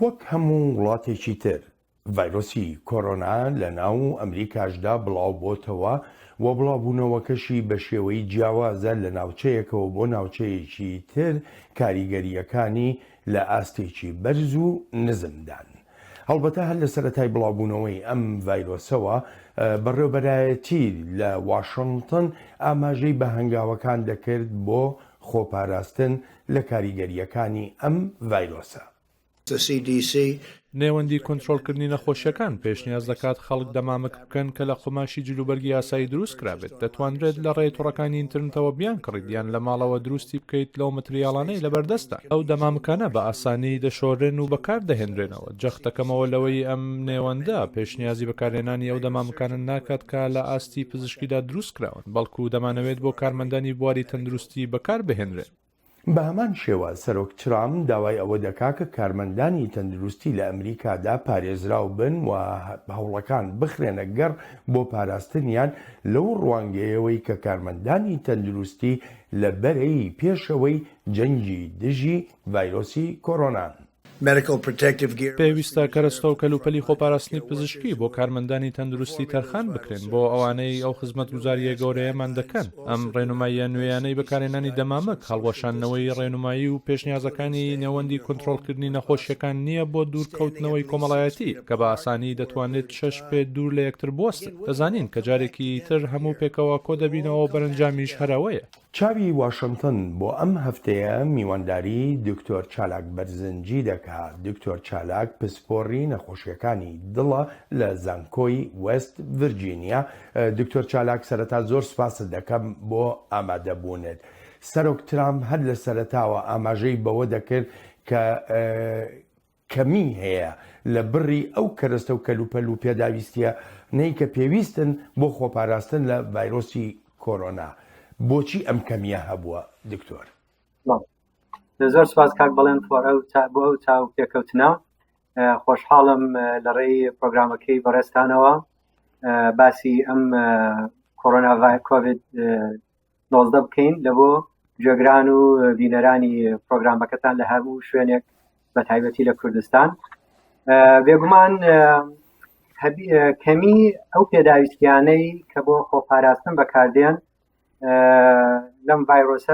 وەک هەموو وڵاتێکی تر ڤایرۆسی کۆڕۆنا لە ناو ئەمریکاشدا بڵاو بۆتەوە و بڵاوبوونەوەکەشی بە شێوەی جیاوازە لە ناوچەیەکەوە بۆ ناوچەیەکی تر کاریگەریەکانی لە ئاستێکی بەرز و نزمدان. هەڵبەتە هەر لە سەرەتای بڵاوبوونەوەی ئەم ڤایرۆسەوە بەڕێوەبەرایەتی لە واشنگتن ئاماژەی بە هەنگاوەکان دەکرد بۆ خۆپاراستن لە کاریگەریەکانی ئەم ڤایرۆسە. نێوەندی کۆنتڕۆڵکردنی نەخۆشیەکان پێشنیاز دەکات خەڵک دەمامک بکەن کە لە قوماشی جلوبەرگی یاسایی دروست کرابێت. دەتوانرێت لە ڕێی تووڕەکانی ئینترنتەوە بیان کڕیت یان لە ماڵەوە دروستی بکەیت لەو مەتریاڵانەی لەبەردەستە. ئەو دەمامکانە بە ئاسانی دەشۆڕێن و بەکار دەهێنرێنەوە. جەختەکەمەوە لەوەی ئەم نێوەندە پێشنیازی بەکارهێنانی ئەو دەمامکانە ناکات کە لە ئاستی پزیشکیدا دروست کراون، بەڵکو دەمانەوێت بۆ کارمەندانی بواری تەندروستی بەکار بهێنرێن. بە هەمان شێوە سەرۆک ترامپ داوای ئەوە دەکا کە کارمەندانی تەندروستی لە ئەمریکادا پارێزراو بن و هەوڵەکان بخرێنە گەڕ بۆ پاراستنیان لەو ڕوانگەیەوەی کە کارمەندانی تەندروستی لە بەرەی پێشەوەی جەنگی دژی ڤایرۆسی کۆڕۆنان. پێویستە کەرەستە و کەلوپەلی خۆپاراستنی پزیشکی بۆ کارمەندانی تەندروستی تەرخان بکرێن بۆ ئەوانەی ئەو خزمەتگوزاریە گەورەیەمان دەکەن. ئەم ڕێنماییە نوێیانەی بەکارهێنانی دەمامک هەڵوەشاندنەوەی ڕێنمایی و پێشنیازەکانی نێوەندی کۆنتڕۆڵکردنی نەخۆشیەکان نییە بۆ دوورکەوتنەوەی کۆمەڵایەتی کە بە ئاسانی دەتوانێت شەش پێ دوور لە یەکتر بوەستن. دەزانین کە جارێکی تر هەموو پێکەوە کۆ دەبینەوە بەرەنجامیش هەراوەیە. چاوی واشنگتن بۆ ئەم هەفتەیە میوانداری دکتۆر چالاک بەرزنجی دەکات. دکتۆر چالاک پسپۆڕی نەخۆشیەکانی دڵە لە زانکۆی وەست ڤرجینیا. دکتۆر چالاک سەرەتا زۆر سپاست دەکەم بۆ ئامادەبوونت. سەرۆک ترامپ هەر لە سەرەتاوە ئاماژەی بەوە دەکرد کە کەمی هەیە لە بڕی ئەو کەرەستە و کەلوپەل و پێداویستیە نەی کە پێویستن بۆ خۆپاراستن لە ڤایرۆسی کۆڕۆنا. بۆچی ئەم کەمیە هەبووە دکتۆر؟ زۆر سپاس کاک بەڵێن بۆ ئەو چاو پێکەوتنە. خۆشحاڵم لە ڕێی پرۆگرامەکەی بەڕێستانەوە باسی ئەم کۆڕۆنا کۆڤید 19 بکەین لە بۆ گوێگران و بینەرانی پرۆگرامەکەتان لە هەموو شوێنێک بە تایبەتی لە کوردستان. بێگومان کەمی ئەو پێداویستیانەی کە بۆ خۆپاراستن بەکاردێن لەم ڤایرۆسە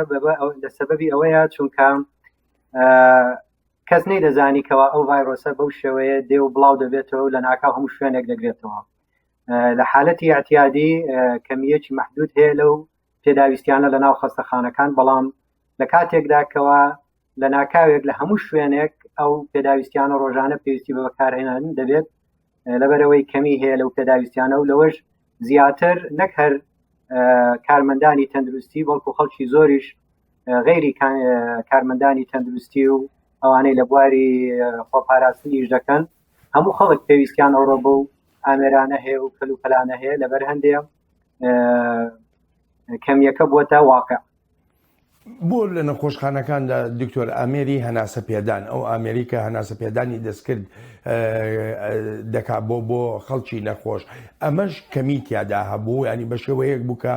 لە سەبەبی ئەوەیە چونکە کەس نەیدەزانی کەوا ئەو ڤایرۆسە بەو شێوەیە دێ و بڵاو دەبێتەوە لە ناکاو هەموو شوێنێک دەگرێتەوە. لە حالەتی اعتیادی کەمیەکی محدود هەیە لەو پێداویستیانە لە ناو خەستەخانەکان، بەڵام لە کاتێکدا کەوا لە ناکاوێک لە هەموو شوێنێک ئەو پێداویستیانە ڕۆژانە پێویستی بە بەکارهێنان دەبێت لەبەرەوەی کەمی هەیە لەو پێداویستیانە و لەوەش زیاتر نەک هەر کارمەندانی تەندروستی بەڵکو خەڵکی زۆریش غەیری کارمەندانی تەندروستی و ئەوانەی لە بواری خۆپاراستنیش دەکەن هەموو خەڵک پێویستیان ئەوڕۆ بە و ئامێرانە هەیە و کەلوپەلانە هەیە لەبەر هەندێ کەمیەکە بووەتە واقع. بۆ لە نەخۆشخانەکاندا دکتۆر ئامێری هەناسە پێدان ئەو ئامریکا هەناسە پێدانی دەستکرد دەکا بۆ خەڵکی نەخۆش ئەمەش کەمی تیادا هەبوو ینی بە شێوەیەک بووکە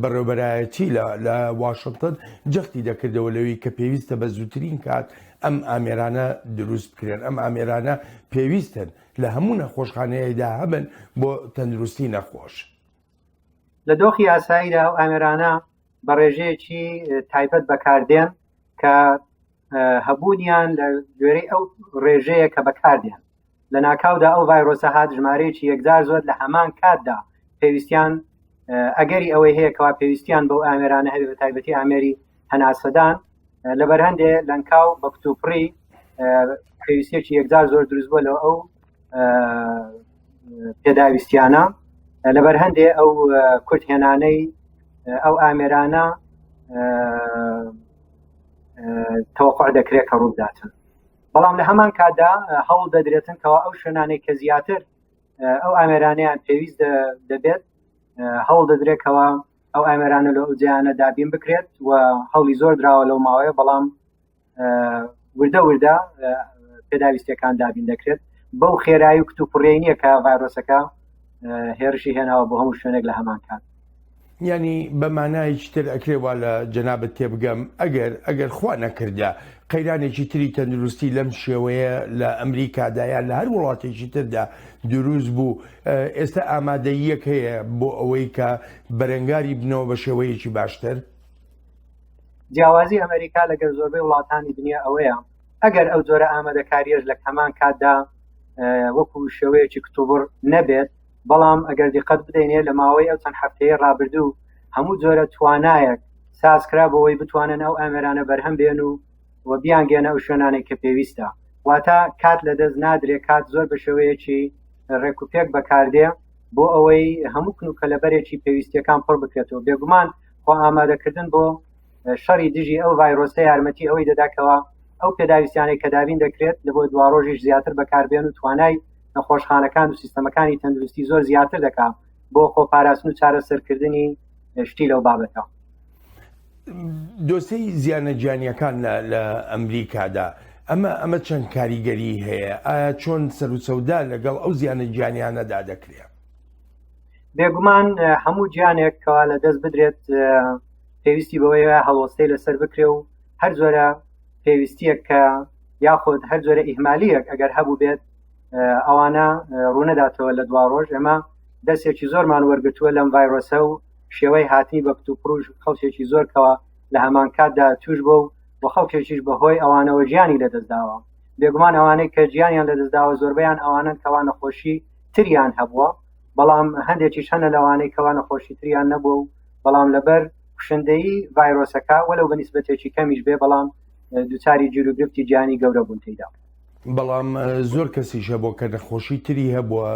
بەڕێوەبەرایەتی لە واشنگتن جەختی دەکردەوە لەوەی کە پێویستە بە زووترین کات ئەم ئامێرانە دروست بکرێن. ئەم ئامێرانە پێویستن لە هەموو نەخۆشخانەیەدا هەبن بۆ تەندروستی نەخۆش. لە دۆخی ئاساییدا ئەو ئامێرانە بە ڕێژەیەکی تایبەت بەکاردێن کە هەبوونیان لە گوێرەی ئەو ڕێژەیە کە بەکاردێن لە ناکاودا ئەو ڤایرۆسە هات ژمارەیەکی یەکجار زۆر لە هەمان کاتدا پێویستیان ئەگەری ئەوەی هەیە کەوا پێویستیان بەو ئامێرانە هەبێت بە تایبەتی ئامێری هەناسەدان لەبەر هەندێ لەنکاو بە کتوپڕی پێویستێکی یەکجار زۆر دروست بووە لەوە ئەو پێداویستیانە لەبەر هەندێ ئەو کورتهێنانەی ئەو ئامێرانە تەوەقع دەکرێت کە ڕووداتن. بەڵام لە هەمان کاتدا هەوڵ دەدرێتن کەوا ئەو شوێنانەی کە زیاتر ئەو ئامێرانەیان پێویست دەبێت هەوڵ دەدرێتەوە ئەو ئامێرانە لە ئەوجیانە دابین بکرێت و هەوڵی زۆر دراوە لەو ماوەیە، بەڵام وردە وردە پێداویستەکان دابین دەکرێت بەو خێرایی و کتوپڕێی نییە کە ڤایرۆسەکە هێرشی هێناوە بۆ هەموو شوێنێک لە هەمان کات. ینی بەمانایکی تر ئەکرێوە لە جەنابەت تێبگەم ئەگەر خوا نەکردە قەیرانێکی تری تەندروستی لەم شێوەیە لە ئەمریکادایان لە هەر وڵاتێکی تردا دروست بوو ئێستا ئامادەیەک هەیە بۆ ئەوەی کە بەرەنگاری بنەوە بە شێوەیەکی باشتر جیاوازی ئەمریکا لەگەر زۆربەی وڵاتانی دنیا ئەوەیە ئەگەر ئەو جۆرە ئامادەکاریەش لە هەمان کاتدا وەکو شێوەیەکی کتوبڕ نەبێت بەڵام ئەگەر دیقەت بدەینێ لە ماوەی ئەو چەند هەفتەیە ڕابردوو هەموو جۆرە توانایەک سازکرا بەوەی بتوانن ئەو ئامێرانە بەرهەم بێن و بیانگەێنە ئەو شوێنانێک کە پێویستە واتە کات لەدەست نادرێت کات زۆر بە شێوەیەکی ڕێکوپێک بەکاردێ بۆ ئەوەی هەموو کنوکە لەبەرێکی پێویستیەکان پڕ بکرێتەوە بێگومان خۆ ئامادەکردن بۆ شەڕی دژی ئەو ڤایرۆسە یارمەتی ئەوەی دەداکەوە ئەو پێداویستیانەی کە دابین دەکرێت لە بۆ دوا ڕۆژیش زیاتر بەکاربێن و توانای نەخۆشخانەکان و سیستەمەکانی تەندروستی زۆر زیاتر دەکات بۆ خۆپاراستن و چارەسەرکردنی شتی لەو بابەتە دۆستەی زیانە گیانیەکان لە ئەمریکادا ئەمە چەند کاریگەری هەیە ئایا چۆن سەر و سەودا لەگەڵ ئەو زیانە گیانیانەدا دەکرێت بێگومان هەموو گیانێکەوە لە دەست بدرێت پێویستی بەوەیە هەڵوەستەی لەسەر بکرێ و هەر جۆرە پێویستیەک کە یاخۆت هەر جۆرە ئیهمالیەک ئەگەر هەبوو بێت ئەوانە ڕوونەداتەوە لە دوا ڕۆژ ئێمە دەستێکی زۆرمان وەرگتووە لەم ڤایرۆسە و شێوەی هاتنی بە کتوپڕوژ خەڵکێکی زۆرکەوە لە هەمان کاتدا توش بۆ و خەڵکێکیش بەهۆی ئەوانەوە گیانی لەدەستداوە بێگومان ئەوانەی کە گیانیان لەدەستداوە زۆربیان ئەوانن کەوا نەخۆشی تریان هەبووە بەڵام هەندێکیش هەنە لەوانەی کەوا نەخۆشی تریان نەبوو و بەڵام لەبەر کوشندەی ڤایرۆسەکە وەلەو بەنیسبەتێکی کەمیش بێ بەڵام دووچاری گیروگرفتی گیانی گەورە بوون تێیدا بەڵام زۆر کەسیشە بۆ کە نەخۆشی تری هەبووە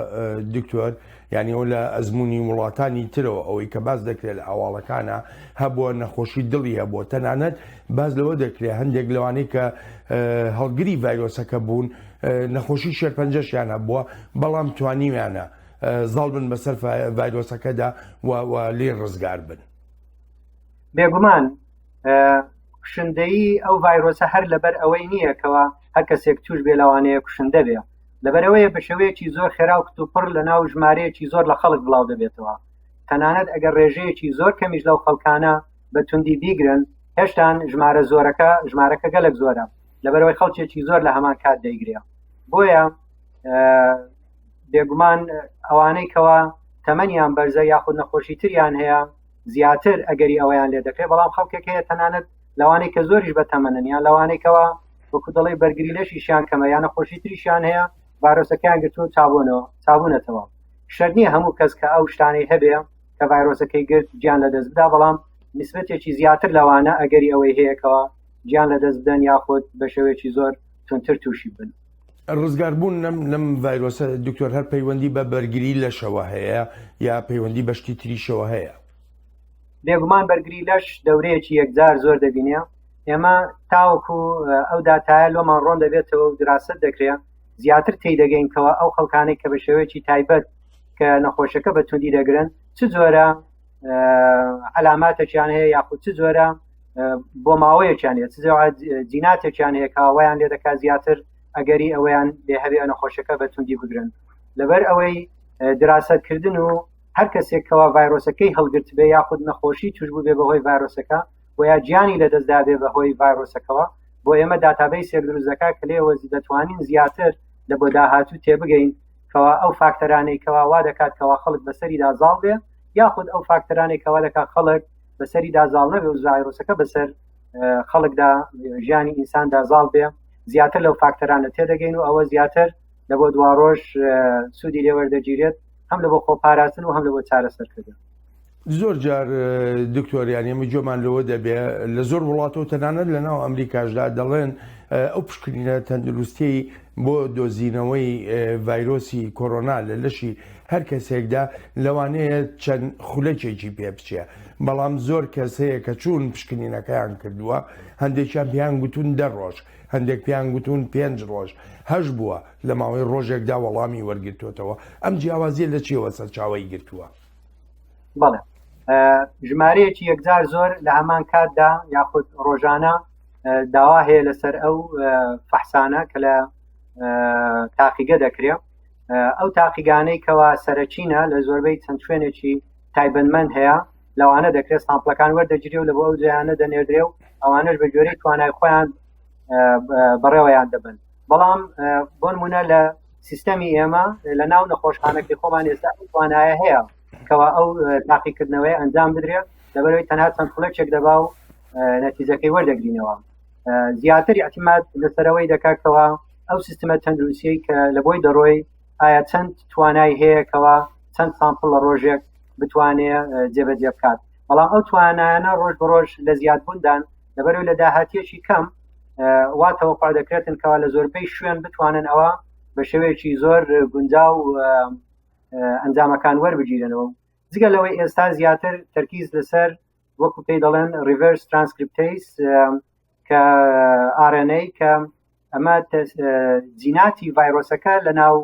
دکتۆر یعنی ئەو لە ئەزمموی وڵاتانی ترەوە ئەوەی کە باز دەکرێت لە ئاواڵەکانە هەبووە نەخۆشی دڵی هەبووە تەنانەت باز لەوە دەکرێت هەندێک لەوانەی کە هەڵگری ڤایرۆسەکە بوون نەخۆشی شێرپەنجەشیان هەبووە بەڵام توانیویانە زاڵ بن بەسەر ڤایرۆسەکەدا و لێ ڕزگار بن بێگومان کوشندەی ئەو ڤایرۆسە هەر لەبەر ئەوەی نییە کەەوە هەر کەسێک توش بێ لەوانەیە کوشندە بێ لەبەرەوەیە بە شێوەیەکی زۆر خێرا و کتوپڕ لە ناو ژمارەیەکی زۆر لە خەڵک بڵاو دەبێتەوە تەنانەت ئەگەر ڕێژەیەکی زۆر کەمیش لەو خەڵکانە بە توندی بیگرن هێشتان ژمارەکە گەلک زۆرە لەبەرەوەی خەڵکێکی زۆر لە هەمان کات دەیگرێ بۆیە بێگومان ئەوانەی کەوا تەمەنیان بەرزە یاخود نەخۆشی تریان هەیە زیاتر ئەگەری ئەویان لێ دەکرێت بەڵام خەڵکێک هەیە تەنانەت لەوانەی کە زۆریش بە تەمەنن یان لەوانەی کەوا وەکو دەڵی بەرگری لەشیشیان کەمە یان نەخۆشی تریشیان هەیە ڤایرۆسەکەیان گرتووە چابوونەتەوە شەرت نییە هەموو کەس کە ئەو شتانەی هەبێ کە ڤایرۆسەکەی گرت گیان لەدەست بدا بەڵام نسبەتێکی زیاتر لەوانە ئەگەری ئەوەی هەیەکەوە گیان لەدەست بدەن یاخود بە شێوەیەکی زۆر تونتر تووشی بن ڕزگاربوون لەم ڤایرۆسە دکتۆر هەر پەیوەندی بە بەرگری لەشەوە هەیە یا پەیوەندی بەشتی تریشەوە هەیە بێگومان بەرگری لەش دەورەیەکی یەکجار زۆر دەبینێ ئێمە تاوەکو ئەو داتایە لۆمان ڕۆن دەبێتەوە و دراست دەکرێت زیاتر تێدەگەینکەوە ئەو خەڵکانێک کە بە شێوەیەکی تایبەت کە نەخۆشەکە بە توندی دەگرن چ جۆرە علاماتێکیان هەیە یاخود چ جۆرە بۆ ماوەیەکیان هەیە چ جیناتێکیان هەیە کەوایان لێ دەکات زیاتر ئەگەری ئەوەیان لێ هەبێ نەخۆشەکە بە توندی بگرن لەبەر ئەوەی دراستکردن و هەر کەسێکەوە ڤایرۆسەکەی هەڵگرت بێ یاخود نەخۆشی توش بوو بێ بەهۆی ڤایرۆسەکە و یا گیانی لەدەستدا بێ بەهۆی ڤایرۆسەکەەوە بۆ ئێمە داتابەی سێردروزەکە کە لێوە دەتوانین زیاتر لە بۆ داهاتوو تێبگەین کەوا ئەو فاکتەرانەی کەوا وا دەکات کەوا خەڵک بەسەریدا زاڵ بێ یاخود ئەو فاکتەرانەی کەوا دەکات خەڵک بەسەریدا زاڵ نەبێ و ڤایرۆسەکە بەسەر خەڵکدا ژیانی ئینساندا زاڵ بێ زیاتر لەو فاکتەرانە تێدەگەین و ئەوە زیاتر لە بۆ دوا ڕۆژ سوودی لێوەردەگیرێت هەم لە بۆ خۆپاراستن و هەم لە بۆ چارەسەرکردن زۆر جار دکتۆریان ئێمە جۆمان لەوە دەبێ لە زۆر وڵاتەوە تەنانەت لە ناو ئەمریکاشدا دەڵێن ئەو پشکنینە تەندروستی بۆ دۆزینەوەی ڤایرۆسی کۆرۆنا لە لەشی هەر کەسێکدا لەوانەیە چەند خولەکێکی پێ بچێ بەڵام زۆر کەس هەیە کە چوون پشکنینەکەیان کردووە هەندێکیان پیان گوتون 10 ڕۆژ هەندێک پیان گوتون 5 ڕۆژ هەش بووە لە ماوەی ڕۆژێکدا وەڵامی وەرگرتوێتەوە ئەم جیاوازیە لە چیەوە سەرچاوی گرتووە بەڵێ ژمارەیەکی یەکجار زۆر لە هەمان کاتدا یاخود ڕۆژانە داوا هەیە لەسەر ئەو فەحسانە کە لە تاقیگە دەکرێت ئەو تاقیگانەی کەوا سەرچینە لە زۆربەی چەند شوێنێکی تایبەتمەند هەیە لەوانە دەکرێت سامپلەکان وەردەگیری و لە بۆ ئەو جیانە دەنێردرێ و ئەوانش بە جۆرەی توانای خۆیان بەڕێوەیان دەبن. بەڵام بۆ نمونە لە سیستەمی ئێمە لە ناو نەخۆشخانەکەی خۆمان ئێستا توانایە هەیە کەوا ئەو تاقیکردنەوەی ئەنجام بدرێت لەبەرەوەی تەنها چەند فڵەکێک دەبا و نەتیجەکەی وەردەگرینەوە. زیاتر اعتماد لەسەرەوەی دەکاتەوە ئەو سیستەمە تەندروستی کە لە بۆی دەڕۆی ئایا چەند توانای هەیە کەوا چەند سامپڵ لە ڕۆژێک بتوانێت جێبەجێ بکات. بەڵام ئەو توانایانە ڕۆژ بە ڕۆژ لە زیادبووندان لەبەرەوەی لە داهاتیەکی کەم واتەوەقع دەکرێتن کەوا لە زۆربەی شوێن بتوانن ئەوە بە شێوەیەکی زۆر گونجاو ئەنجامەکان وەربگیرنەوە. جگە لەوەی ئێستا زیاتر تەرکیز لەسەر وەکو پێی دەڵێن ریڤرس ترانسکریپتیز کە RNA کە ئەمە جیناتی ڤایرۆسەکە لە ناو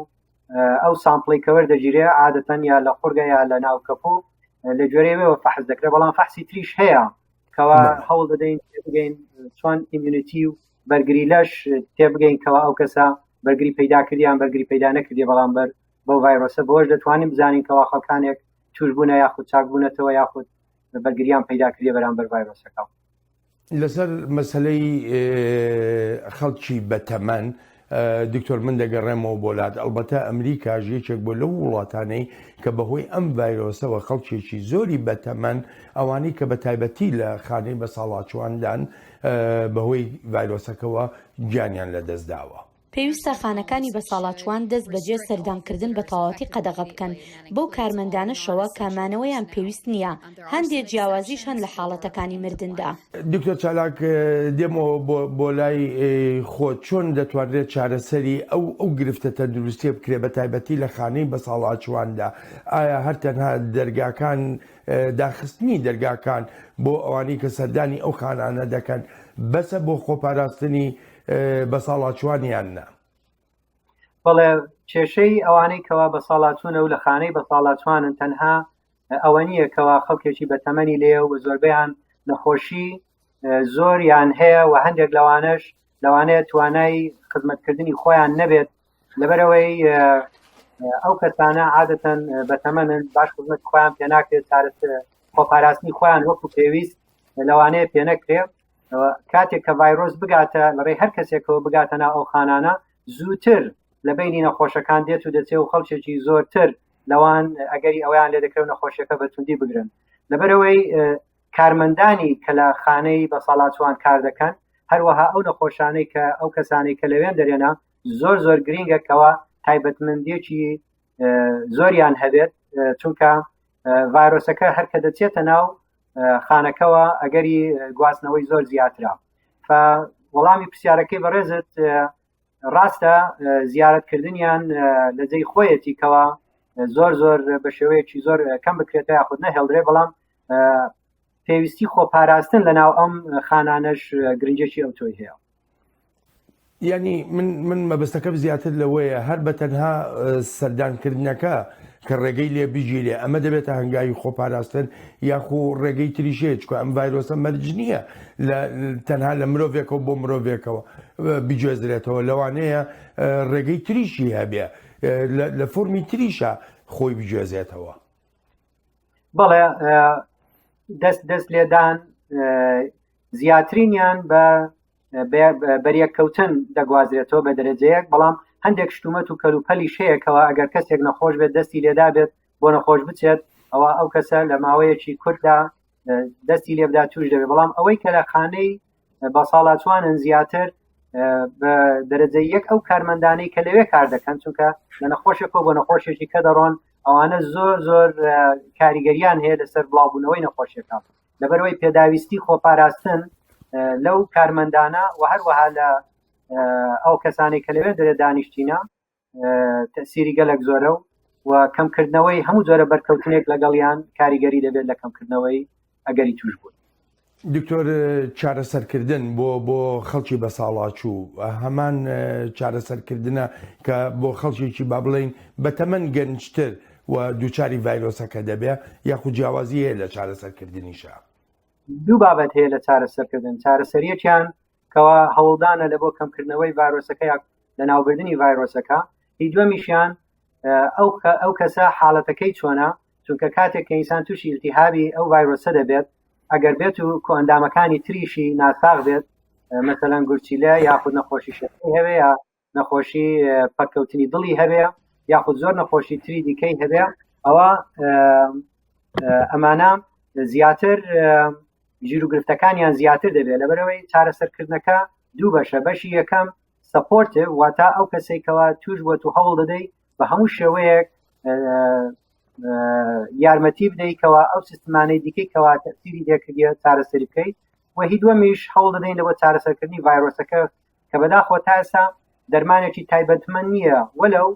ئەو سامپڵی کە وەردەگیرێ عادەتەن یا لە قورگە یا لە ناو کەپۆ لە جۆرەوەوە فەحز دەکرێت. بەڵام فەحسی تریش هەیە کەوا هەوڵ دەدەین تێبگەین چۆن ئیمیونیتی و بەرگری لەش تێبگەین کەوا ئەو کەسە بەرگری پەیدا کردیان بەرگری پەیدا نەکردی بەڵام بەو ڤایرۆسە بۆش دەتوانین بزانین کەوا خەڵکانێک توشبوونە یاخود چاکبوونەتەوە یاخود بەرگریان پەیدا کردی بەرامبەر ڤایرۆسەکە. لەسەر مەسلەی خەڵکی بەتەمەن دکتۆر من دەگەڕێمەوە بۆ لات ئەلبەتە ئەمریکا ژێچێک بۆ لەو وڵاتانەی کە بەهۆی ئەم ڤایرۆسەوە خەڵکێکی زۆری بەتەمەن ئەوانەی کە بە تایبەتی لە خانەی بەساڵاتچواندان بەهۆی ڤایرۆسەکەەوە گیانیان لەدەستداوە. پێویستە خانەکانی بەساڵاتچوان دەست بەجێ سەردانکردن بە تەواوەتی قەدەغە بکەن بەو کارمەندانەشەوە کامانەوەیان پێویست نییە هەندێک جیاوازیشان لە حاڵەتەکانی مردندا. دکتۆر چالاک دێمەوە بۆ لای خۆت چۆن دەتوانرێت چارەسەری ئەو گرفتە تەندروستی بکرێ بە تایبەتی لە خانەی بەساڵاتچواندا؟ ئایا هەر تەنها دەرگاکان داخستنی دەرگاکان بۆ ئەوانەی کە سەردانی ئەو خانانە دەکەن بەسە بۆ خۆپاراستنی بەساڵاتچوانیان نا؟ بەڵێ کێشەی ئەوانەی کەوا بەساڵاتچوونە و لە خانەی بەساڵاتچوانن تەنها ئەوە نییە کەوا خەڵکێکی بەتەمەنی لێ و زۆربیان نەخۆشی زۆریان هەیە و هەندێک لەوانەیە توانای خزمەتکردنی خۆیان نەبێت لەبەرەوەی ئەو کەسانە عادەتەن بەتەمەنن باش خزمەت خۆیان پێ ناکرێت خۆپاراستنی خۆیان وەکو پێویست لەوانەیە پێ نەکرێت. کاتێک کە ڤایرۆس بگاتە لەڕێ هەر کەسێکەوە بگاتە ناو ئەو خانانە زووتر لە بینی نەخۆشەکان دێت و دەچێت و خەڵکێکی زۆرتر لەوان ئەگەری ئەویان لێ دەکرێت نەخۆشیەکە بەتوندی بگرن. لەبەرەوەی کارمەندانی کە لە خانەی بەساڵاتچوان کار دەکەن هەروەها ئەو نەخۆشانەی کە ئەو کەسانی کە لەوێن دەرێنە زۆر گرینگەکەوە تایبەتمەندێکی زۆریان هەبێت چونکە ڤایرۆسەکە هەرکە دەچێتە ناو خانەکەەوە ئەگەری گواستنەوەی زۆر زیاترا. وەڵامی پرسیارەکەی بەڕێزت ڕاستە زیارەتکردنیان لە جێی خۆیەتی کەوا زۆر بە شێوەیەکی زۆر کەم بکرێتە یاخود نەهێڵدرێ بەڵام پێویستی خۆپاراستن لە ناو ئەم خانانەش گرنجێکی ئەو تۆی هەیە. یعنی من مەبەستەکەم زیاتر لەوەیە هەر بە تەنها سەردانکردنەکە کە ڕێگەی لێ بژیرێ ئەمە دەبێتە هەنگاوی خۆپاراستن یاخو ڕێگەی تریشێت چکە ئەم ڤایرۆسە مەرج نییە تەنها لە مرۆڤێکەوە بۆ مرۆڤێکەوە بجێزرێتەوە لەوانەیە ڕێگەی تریشی هەبێ لە فۆرمی تریشە خۆی بجێزێتەوە. بەڵێ دەست لێدان زیاترینیان بە بەریەککەوتن دەگوازرێتەوە بە دەرەجەیەک بەڵام هەندێک شتومەت و کەلوپەلی شەیەکەوە ئەگەر کەسێک نەخۆش بێت دەستی لێدا بێت بۆ نەخۆش بچێت ئەوە ئەو کەسە لە ماوەیەکی کورتدا دەستی لێبدا توش دەبێت. بەڵام ئەوەی کە لە خانەی بەساڵاتچوانن زیاتر بە دەرەجە یەک ئەو کارمەندانەی کە لەوێ کار دەکەن چونکە لە نەخۆشێکەوە بۆ نەخۆشێکی کە دەڕۆن ئەوانە زۆر کاریگەریان هەیە لەسەر بڵاوبوونەوەی نەخۆشیەکان لەبەرەوەی پێداویستی خۆپاراستن لەو کارمەندانە و هەروەها لە ئەو کەسانی کە لەوێ دەرێ دانیشتینە تەسیری گەلێک زۆرە و کەمکردنەوەی هەموو جۆرە بەرکەوتنێک لەگەڵیان کاریگەری دەبێت لە کەمکردنەوەی ئەگەری توش بوون. دکتۆر چارەسەرکردن بۆ خەڵکی بەساڵاتچوو هەمان چارەسەرکردنە کە بۆ خەڵکێکی با بڵێن بەتەمەن گەنجتر و دووچاری ڤایرۆسەکە دەبێ یاخود جیاوازی هەیە لە چارەسەرکردنیشە؟ دوو بابەت هەیە لە چارەسەرکردن. چارەسەریەکیان کەوا هەوڵدانە لە بۆ کەمکردنەوەی ڤایرۆسەکە یا لە ناوبردنی ڤایرۆسەکە، هی دووەمیشیان ئەو کەسە حاڵەتەکەی چۆنە چونکە کاتێک کە ئینسان تووشی ئیلتیهابی ئەو ڤایرۆسە دەبێت ئەگەر بێت و کۆئەندامەکانی تریشی ناساغ بێت مثلەن گورچیلە یاخود نەخۆشی شەقی هەبێ یا نەخۆشی پەککەوتنی دڵی هەبێ یاخود زۆر نەخۆشی تری دیکەی هەبێ ئەوە ئەمانە زیاتر ژیر و گرفتەکانیان زیاتر دەبێت لەبەرەوەی چارەسەرکردنەکە دوو بەشە بەشی یەکەم سەپۆرتیڤ واتە ئەو کەسێکەوە توش بووە و هەوڵ دەدەی بە هەموو شێوەیەک یارمەتی بدەیتەوە ئەو سیستمانەی دیکەیکەوە تەسیری دێکردە چارەسەری بکەیت و هی دووەمیش هەوڵ دەدەین بۆ چارەسەرکردنی ڤایرۆسەکە کە بەداخۆ تا ئێستا دەرمانێکی تایبەتمەند نییە وەلەو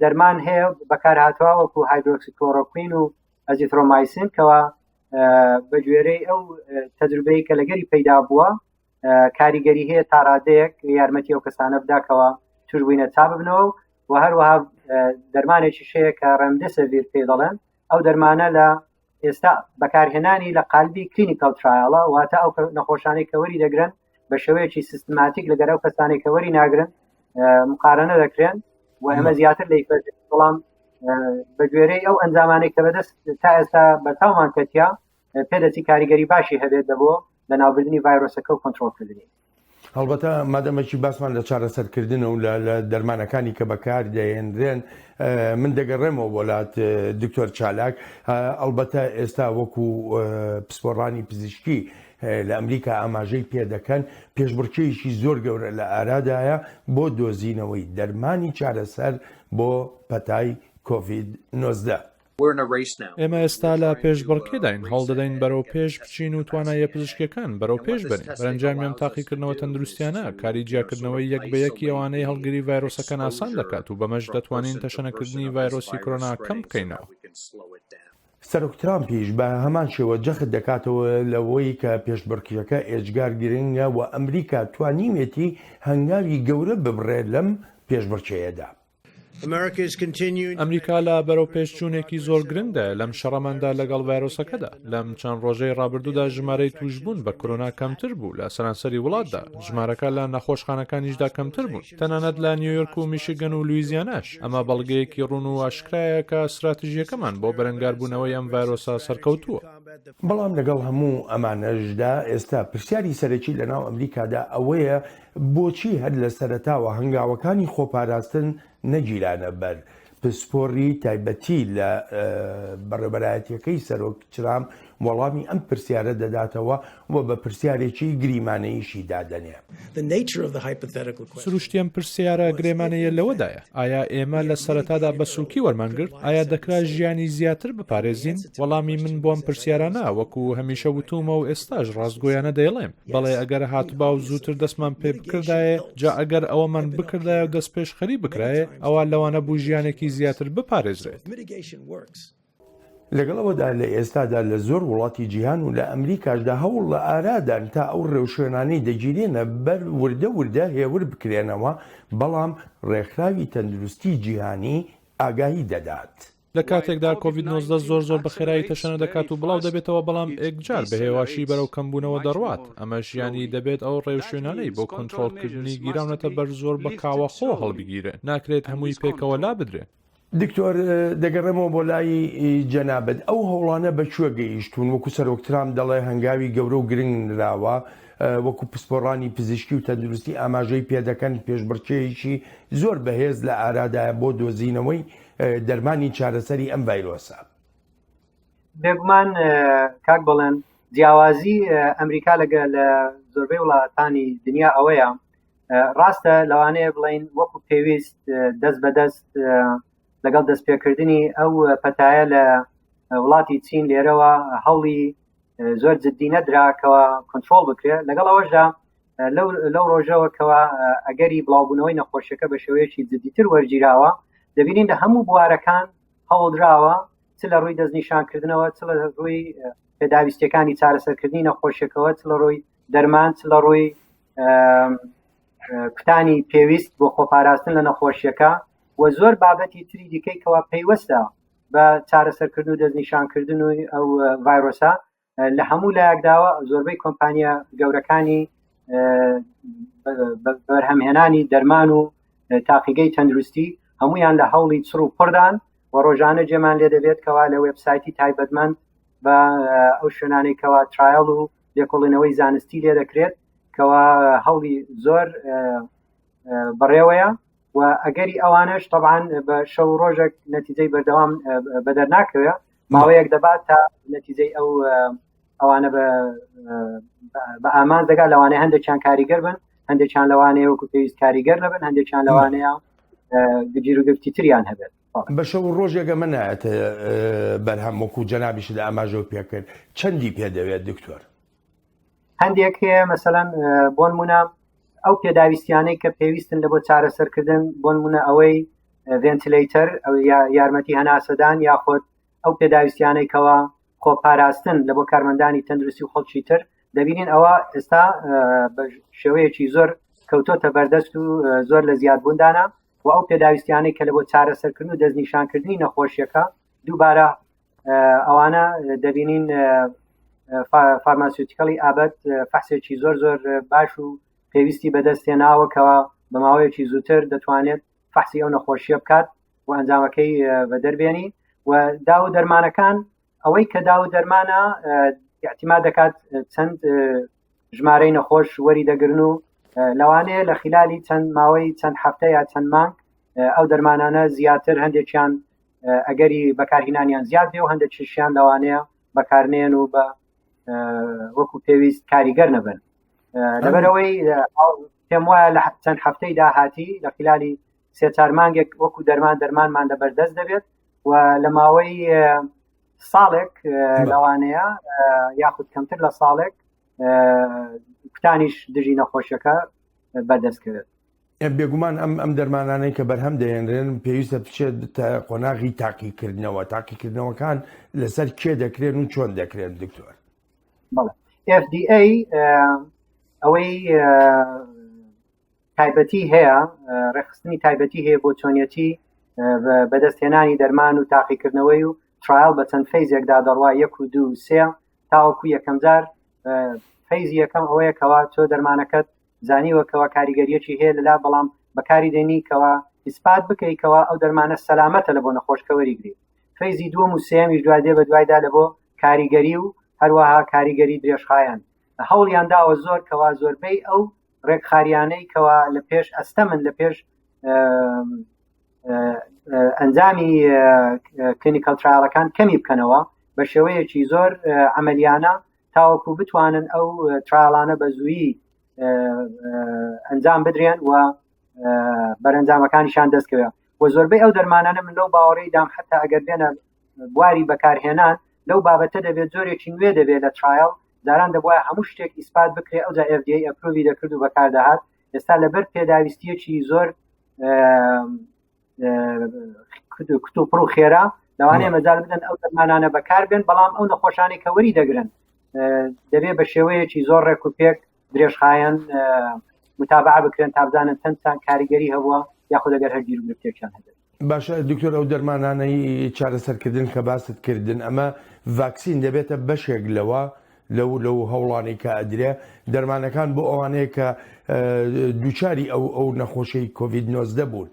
دەرمان هەیە بەکارهاتوە وەکو هایدرۆکسیکلۆڕۆکوین و ئەزیترۆمایسین کەەوە بە گوێرەی ئەو تەجروبەی کە لەگەری پەیدا بووە کاریگەری هەیە تا ڕادەیەک یارمەتی ئەو کەسانە بداکەوە توش بووینە چا ببنەوە و هەروەها دەرمانێکی شەیە کە ڕەمدەسەڤیر پێ دەڵێن ئەو دەرمانە لە ئێستا بەکارهێنانی لە قالبی کلینیکال ترایڵە واتە ئەو نەخۆشانەی کە وەری دەگرن بە شێوەیەکی سیستماتیک لەگەر ئەو کەسانی کە وەری ناگرن مقارنە دەکرێن و ئەمە زیاتر لە بەڵام بە گوێرەی ئەو ئەنجامانێک کە بەدەست تا ئێستا بەتاومان کەتیا پێدەچی کاریگەری باشی هەبێت دەبوو لە ناوبردنی ڤایرۆسەکە و کۆنتڕۆڵکردنی. هەڵبەتە مادەمەکی باسمان لە چارەسەرکردن و لە دەرمانەکانی کە بەکار دەهێنرێن من دەگەڕێمەوە وڵات دکتۆر چالاک ئەلبەتە ئێستا وەکو پسپۆڕانی پزیشکی لە ئەمریکا ئاماژەی پێدەکەن پێشبڕکێیشی زۆر گەورە لە ئارادایە بۆ دۆزینەوەی دەرمانی چارەسەر بۆ پەتای کۆڤید-19. ئێمە ئێستا لە پێشبڕکێداین هەڵ دەدەین بەرەو پێش بچین و توانایە پزیشکەکان بەرەو پێش بن بەرەنجامیان تاقیکردنەوە تەندروستیانە کاری جیاکردنەوەی یەک بە یەکی ئەوانەی هەڵگری ڤایرۆسەکە ئاسان دەکات و بەمەش دەتوانین تەشەنەکردنی ڤایرۆسی کۆرۆنا کەم بکەینەوە. سەرۆک ترامپیش بە هەمان شێوە جەخت دەکاتەوە لەوەی کە پێشبڕکێەکە ئێجگار گرنگە و ئەمریکا توانیمێتی هەنگاوی گەورە ببڕێت لەم پێشبڕکێیەدا. ئەمریکا لە بەرەو پێشچوونێکی زۆر گرنگدا لەم شەڕەمەندا لەگەڵ ڤایرۆسەکەدا لەم چەند ڕۆژەی ڕابردوودا ژمارەی توشبوون بە کۆرۆنا کەمتر بوو لە سەرانسەری وڵاتدا ژمارەکە لە نەخۆشخانەکانیشدا کەمتر بوون تەنانەت لە نیویۆرک و میشیگەن و لویزیاناش ئەمە بەڵگەیەکی ڕوون و ئاشکرایە کە استراتیژیەکەمان بۆ بەرەنگاربوونەوەی ئەم ڤایرۆسە سەرکەوتووە. بەڵام لەگەڵ هەموو ئەمانەشدا ئێستا پرسیاری سەرەکی لەناو ئەمریکادا ئەوەیە بۆچی هەر لە سەرەتاوە هەنگاوەکانی خۆپاراستن نەگیرانە بەر پسپۆڕی تایبەتی لە بەڕێبەرایەتیەکەی سەرۆک ترامپ وەڵامی ئەم پرسیارە دەداتەوە و بە پرسیارێکی گریمانەیشی دادەنێ. سروشتیان پرسیارە گرێمانەیە لەوەدایە ئایا ئێمە لە سەرەتادا بە سووکی وەرمانگرت ئایا دەکرا ژیانی زیاتر بپارێزین وەڵامی من بۆم پرسیارانە وەکو هەمیشە وتومە و ئێستاش ڕاستگۆیانە دەیڵێم بەڵێ ئەگەر هاتبا و زووتر دەستمان پێ بکردایە جا ئەگەر ئەوەمان بکردایە و دەست پێش خەری بکرایە ئەوە لەوانە بوو ژیانێکی زیاتر بپارێزرێت. لەگەڵەوەدا لە ئێستادا لە زۆر وڵاتی جیهان و لە ئەمریکاشدا هەوڵ لە ئارادان تا ئەو ڕێوشوێنانەی دەگیرێنە بەر وردە هێور بکرێنەوە بەڵام ڕێکخراوی تەندروستی جیهانی ئاگاهی دەدات. لە کاتێکدا کۆڤید-19 زۆر بەخێرایی تەشەنە دەکات و بڵاو دەبێتەوە بەڵام ئێکجار بە هێواشی بەرەو کەمبوونەوە دەڕوات ئەمە ژیانی دەبێت ئەو ڕێوشوێنانەی بۆ کۆنتڕۆڵکردنی گیراونەتە بەر زۆر بە کاوەخۆ هەڵبگیرێن ناکرێت هەمووی پێکەوە لا بدرێت. دکتۆر دەگەڕێمەوە بۆ لای جەنابەت ئەو هەوڵانە بەکوێ گەیشتون وەکو سەرۆک ترامپ دەڵێ هەنگاوی گەورە و گرنگ نراوە وەکو پسپۆڕانی پزیشکی و تەندروستی ئاماژەی پێدەکەن پێشبڕکێیەکی زۆر بەهێز لە ئارادایە بۆ دۆزینەوەی دەرمانی چارەسەری ئەم ڤایرۆسە. بێگومان کاک بڵێن جیاوازی ئەمریکا لەگەڵ لە زۆربەی وڵاتانی دنیا ئەوەیە ڕاستە لەوانەیە بڵین وەکو پێویست دەست بەدەست لەگەڵ دەستپێکردنی ئەو پەتایە لە وڵاتی چین لێرەوە هەوڵی زۆر جددی نەدراکەوە کۆنتڕۆڵ بکرێت لەگەڵ ئەوەشدا لەو ڕۆژەوەکەوە ئەگەری بڵاوبوونەوەی نەخۆشیەکە بە شێوەیەکی جددیتر وەرگیراوە دەبینین لە هەموو بوارەکان هەوڵدراوە چ لە ڕووی دەستنیشانکردنەوە چ لە ڕووی پێداویستیەکانی چارەسەرکردنی نەخۆشیەکەوە چ لە ڕووی دەرمان چ لە ڕووی کوتانی پێویست بۆ خۆپاراستن لە نەخۆشیەکە و زۆر بابەتی تری دیکەیکەوە پەیوەستە بە چارەسەرکردن و دەستنیشانکردن و ئەو ڤایرۆسە لە هەموو لایەکداوە زۆربەی کۆمپانیا گەورەکانی بەرهەمهێنانی دەرمان و تاقیگەی تەندروستی هەمویان لە هەوڵی چڕ و پڕدان و ڕۆژانە جێمان لێ دەبێتکەوە لە وێبسایتی تایبەتمەند بە ئەو شوێنانەیەکەوە ترایل و لێکۆڵینەوەی زانستی لێ دەکرێت کەوا هەوڵی زۆر بەڕێوەیە و ئەگەری ئەوانش طبعاً بە شەو ڕۆژێک نەتیجەی بەردەوام بەدەر ناکەوێت ماوەیەک دەبات تا نەتیجەی ئەوانە بە ئامان دەگات لەوانەیە هەندێکیان کاریگەر بن هەندێکیان لەوانەیە وەکو پێویست کاریگەر نەبن هەندێکیان لەوانەیە گجیر و گفتی تریان هەبێت بە شەو ڕۆژێکە منایەت بەرهەم وەکو جەنابیش لە ئاماژەوە پێکرد چەندی پێدەوێت دکتۆر هەندێک هەیە مەسەلەن بۆ نمونە ئەو پێداویستیانەی کە پێویستن لە بۆ چارەسەرکردن بۆ نمونە ئەوەی ڤێنتیلەیتەر ئەو یارمەتی هەناسەدان یاخۆت ئەو پێداویستیانەی کەوا خۆپاراستن لە بۆ کارمەندانی تەندروستی و خەڵکی تر دەبینین ئەوە ئێستا بە شێوەیەکی زۆر کەوتۆتە بەردەست و زۆر لە زیادبووندانە و ئەو پێداویستیانەی کە لە بۆ چارەسەرکردن و دەستنیشانکردنی نەخۆشیەکە دووبارە ئەوانە دەبینین فارماسیوتیکەڵی ئابەت فەحسێکی زۆر زۆر باش و پێویستی بەدەستێناوەکەوە بە ماوەیەکی زووتر دەتوانێت فەحسی ئەو نەخۆشیە بکات و ئەنجامەکەی بەدەربێنی و داو دەرمانەکان ئەوەی کە داو دەرمانە احتیمال دەکات چەند ژمارەی نەخۆش وەری دەگرن و لەوانەیە لە خلالی چەند ماوەی چەند هەفتە یا چەند مانگ ئەو دەرمانانە زیاتر هەندێکیان ئەگەری بەکارهێنانیان زیاد بێ و هەندێکیشیان لەوانەیە بەکارنێن و بە وەکو پێویست کاریگەر نەبن لەبەرەوەی پێم وایە لە چەند هەفتەی داهاتی لە خلالی سێ چار مانگێک وەکو دەرمانمان لەبەردەست دەبێت و لە ماوەی ساڵێک لەوانەیە یاخود کەمتر لە ساڵێک کوتانیش دژی نەخۆشیەکە بەردەستکرێت بێگومان ئەم دەرمانانەی کە بەرهەم دەهێنرێن پێویستە بچێت قۆناغی تاقیکردنەوە تاقیکردنەوەکان لەسەر کێ دەکرێن و چۆن دەکرێن دکتۆر FDA ئەوەی تایبەتی هەیە ڕێخستنی تایبەتی هەیە بۆ چۆنیەتی بەدەستهێنانی دەرمان و تاقیکردنەوەی و ترایل بە چەند فەیزێکدا دەڕوا 1 و 2 و 3 تاوەکو یەکەم جار فەیزی یەکەم ئەوەیە کەوا تۆ دەرمانەکەت زانیوەکەوە کاریگەریەکی هەیە لەلا بەڵام بەکاری دێنی کەوا ئیسپات بکەیتەوە ئەو دەرمانە سەلامەتە لە بۆ نەخۆشکەوەریگری فەیزی دووەم و سێمیش دوادێ بە دوایدا لە بۆ کاریگەری و هەروەها کاریگەری درێژخایەن هەوڵیان داوە زۆر کەوا زۆربەی ئەو ڕێکخاریانەی کەوا لە پێش ئەستەمن لە پێش ئەنجامی کلینیکال ترایلەکان کەمی بکەنەوە بە شێوەیەکی زۆر عملیانە تاوەکو بتوانن ئەو ترایلانە بە زوویی ئەنجام بدرێن و بەرەنجامەکانیشان دەستکەوێت و زۆربەی ئەو دەرمانانە من لەو باوەڕی دام حتا ئەگەر بێنە بواری بەکارهێنان لەو بابەتە دەبێت زۆرێکی نوێ دەبێت لە ترایل داران دەبواە هەموو شتێک ئیسپات بکرێ ئەو جا FDA ئەپروڤی دەکرد و بەکاردەهات ئێستا لەبەر پێداویستیەکی زۆر کتوپڕ و خێرا لەوانەیە مەجال بدەن ئەو دەرمانانە بەکار بێن بەڵام ئەو نەخۆشانی کە وەری دەگرن دەبێت بە شێوەیەکی زۆر ڕێک و پێک درێژخایەن متابعە بکرێن تا بزانن چەندان کاریگەری هەبووە یاخود ئەگەر هەر گیر و گرفتێکیان هەبێت باشە دکتۆر ئەو دەرمانانەی چارەسەرکردن کە باست کردن ئەمە ڤاکسین دەبێتە بەشێک لەو هەوڵانی کە ئەدرێ دەرمانەکان بۆ ئەوانەیە کە دووچاری ئەو نەخۆشەی کۆڤید-19 بوون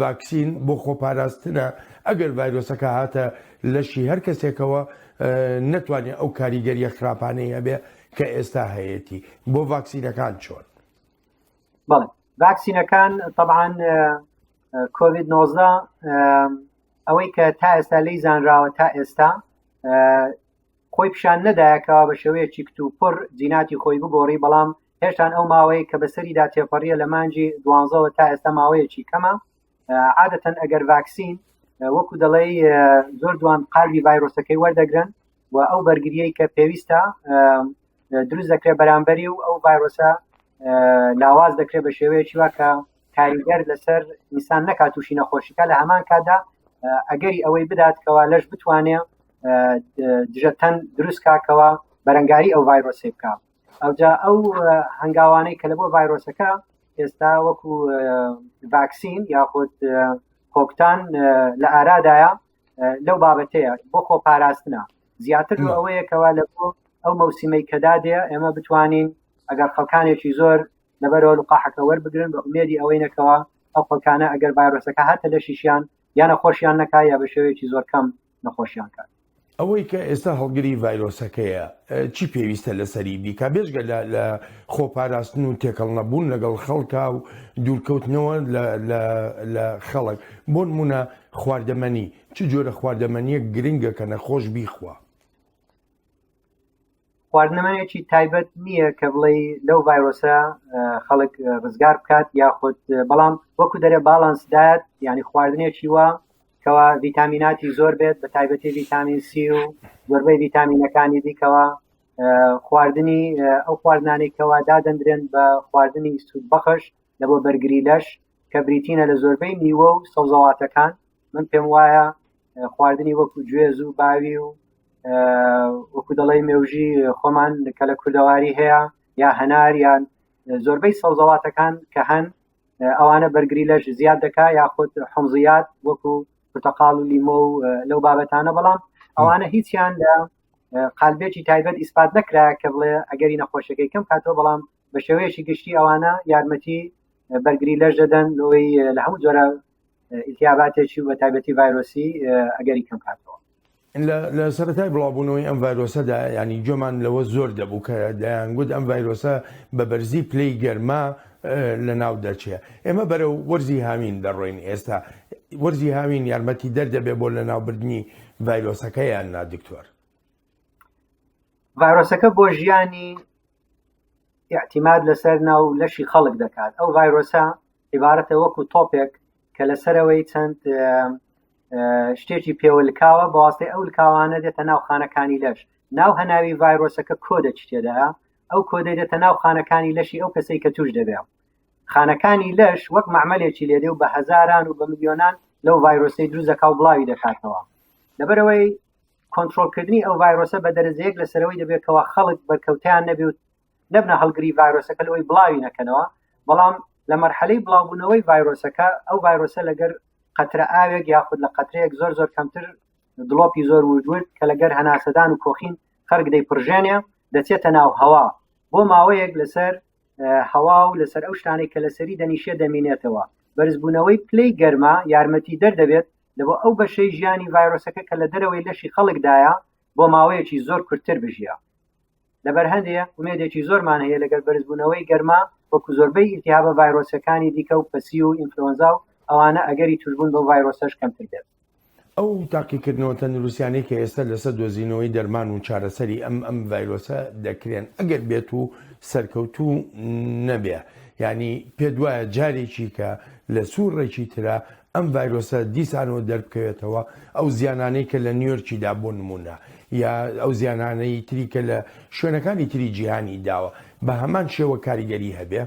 ڤاکسین بۆ خۆپاراستنە ئەگەر ڤایرۆسەکە هاتە لەشی هەر کەسێکەوە نەتوانێت ئەو کاریگەریە خراپانەی هەبێ کە ئێستا هەیەی بۆ ڤاکسینەکان چۆن بەڵێ ڤاکسینەکان طبعاً کۆڤید-19 ئەوەی کە تا ئێستا لی زانراوە تا ئێستا خۆی پیشان نەدایەکەوە بە شێوەیەکی کتوپڕ جیناتی خۆی بگۆڕی بەڵام هێشتان ئەو ماوەی کە بەسەریدا تێپەڕیە لە مانجی 12 تا ئێستا ماوەیەکی کەمە عادەتەن ئەگەر ڤاکسین وەکو دەڵێ زۆر دوان قالبی ڤایرۆسەکەی وەردەگرن و ئەو بەرگریەی کە پێویستە دروست دەکرێت بەرامبەری و ئەو ڤایرۆسە لاواز دەکرێت بە شێوەیەکی وا کە کاریگەر لەسەر نیسان نەکات تووشی نەخۆشیەکە لە هەمان کادا ئەگەری ئەوەی بداتکەوە لەش بتوانێت دژەتەن دروست کاکەوە بەرەنگاری ئەو ڤایرۆسی بکە ئەوجا ئەو هەنگاوانەی کە لە بۆ ڤایرۆسەکە ئێستا وەکو ڤاکسین یاخود خۆکتان لە ئارادایە لەو بابەتەیە بۆ خۆپاراستنە زیاتر ئەوەیەکەوە لە بۆ ئەو مەوسیمەی کەدادێ ئێمە بتوانین ئەگەر خەڵکانێکی زۆر لەبەرەوە لقاحەکە وەربگرن بە ئومێدی ئەوەی نەکەوە ئەو خەڵکانە ئەگەر ڤایرۆسەکە هاتە لەشیشیان یا نەخۆشیان نەکات یا بە شێوەیەکی زۆر کەم نەخۆشیان کات. ئەوەی کە ئێستا هەڵگری ڤایرۆسەکەیە چی پێویستە لەسەری بیکە بێژگە لە خۆپاراستن و تێکەڵ نەبوون لەگەڵ خەڵکا و دوورکەوتنەوە لە خەڵک بۆ نمونە خواردەمەنی چ جۆرە خواردەمەنیە گرنگە کە نەخۆش بیخوا؟ خواردنەمەنێکی تایبەت نییە کە بڵێ لەو ڤایرۆسە خەڵک ڕزگار بکات یاخود بەڵام وەکو دەرێ باڵانس دایەت یعنی خواردنێکی وە کەوا ڤیتامیناتی زۆر بێت بە تایبەتی ڤیتامین سی و زۆربەی ڤیتامینەکانی دیکەوە خواردنی ئەو خواردنانەی کەوا دادەندرێن بە خواردنی سوود بەخش لە بۆ بەرگری لەش کە بریتینە لە زۆربەی میوە و سەوزەواتەکان من پێم وایە خواردنی وەکو گوێز و باوی و وەکو دەڵی مێوژی خۆمان کە لە کوردەواری هەیە یا هەنار یان زۆربەی سەوزەواتەکان کە هەن ئەوانە بەرگری لەش زیاد دەکا یاخود حمزیات وەکو پرتەقاڵ و لیمۆ و لەو بابەتانە بەڵام ئەوانە هیچیان لە قالبێکی تایبەت ئیسپات نەکرا کە بڵێ ئەگەری نەخۆشەکەی کەم کاتەوە بەڵام بە شێوەیەکی گشتی ئەوانە یارمەتی بەرگری لەش دەدەن لەوەی لە هەموو جۆرە ئیلتیاباتێکی بە تایبەتی ڤایرۆسی ئەگەری کەم کاتەوە. لە سەرەتای بڵاوبوونەوەی ئەم ڤایرۆسەدا ینی گوێمان لەوە زۆر دەبوو کە دەیانگوت ئەم ڤایرۆسە بە بەرزی پلەی گەرما لە ناو دەرچێ ئێمە بەرەو وەرزی هاوین دەڕۆین ئێستا وەرزی هاوین یارمەتی دەردەبێ بۆ لە ناوبردنی ڤایرۆسەکە یان نا دکتۆر؟ ڤایرۆسەکە بۆ ژیانی اعتیماد لەسەر ناو لەشی خەڵک دەکات ئەو ڤایرۆسە عیبارەتە وەکو تۆپێک کە لەسەرەوەی چەند شتێکی پێوەلکاوە بەواسطەی ئەو لکاوانە دێتە ناو خانەکانی لەش ناو هەناوی ڤایرۆسەکە کۆدەچ تێدایە ئەو کۆدەی دێتە ناو خانەکانی لەشی ئەو کەسەی کە توش دەبێت خانەکانی لەش وەک معمەلێکی لێدێ و بە هەزاران و بە ملیۆنان لەو ڤایرۆسی دروستەکە و بڵاوی دەکاتەوە لەبەرەوەی کۆنتڕۆلکردنی ئەو ڤایرۆسە بە دەرەجەیەک لەسەرەوەی دەبێتەوە خەڵک بەرکەوتیان نەبێ و نەبنە هەڵگری ڤایرۆسەکە لەوەی بڵاوی نەکەنەوە بەڵام لە مەرحەلەی بڵاوبوونەوەی ڤایرۆسەکە ئەو ڤایرۆسە لەگەر قەترە ئاوێک یاخود لە قەترەیەک زۆر زۆر کەمتر دڵۆپی زۆر وجود کە لەگەر هەناسەدان و کۆخین خەرک دەیپڕژێنێ دەچێتە ناو هەوا بۆ ماوەیەک لەسەر هەوا و لەسەر ئەو شتانەی کە لەسەری دەنیشێ دەمینێتەوە بەرزبوونەوەی پلەی گەرما یارمەتی دەردەبێت لەبۆ ئەو بەشەی ژیانی ڤایرۆسەکە کە لە دەرەوەی لەشی خەڵکدایە بۆ ماوەیەکی زۆر کورتتر بژیە لەبەر هەندێک ومێدێکی زۆرمان هەیە لەگەر بەرزبوونەوەی گەرما وەکو زۆربەی ئیلتیهابە ڤایرۆسەکانی دیکە و پەسی و ئینفلۆنزا و ئەوانە ئەگەری توشبوون بۆ ڤایرۆسەش کەمتر بێت ئەو تاقیکردنەوە تەندروستیانەی کە ئێستا لەسەر دۆزینەوەی دەرمان و چارەسەری ئەم ڤایرۆسە دەکرێن ئەگەر بێت و سەرکەوتوو نەبێ ینی پێ دوایە جارێکی کە لە سوورڕێکی ترە ئەم ڤایرۆسە دیسانەوە دەربکەوێتەوە ئەو زیانانەی کە لە نیویۆرکیدا بۆ نمونە یا ئەو زیانانەی تری کە لە شوێنەکانی تری جیهانی داوە بە هەمان شێوە کاریگەری هەبێ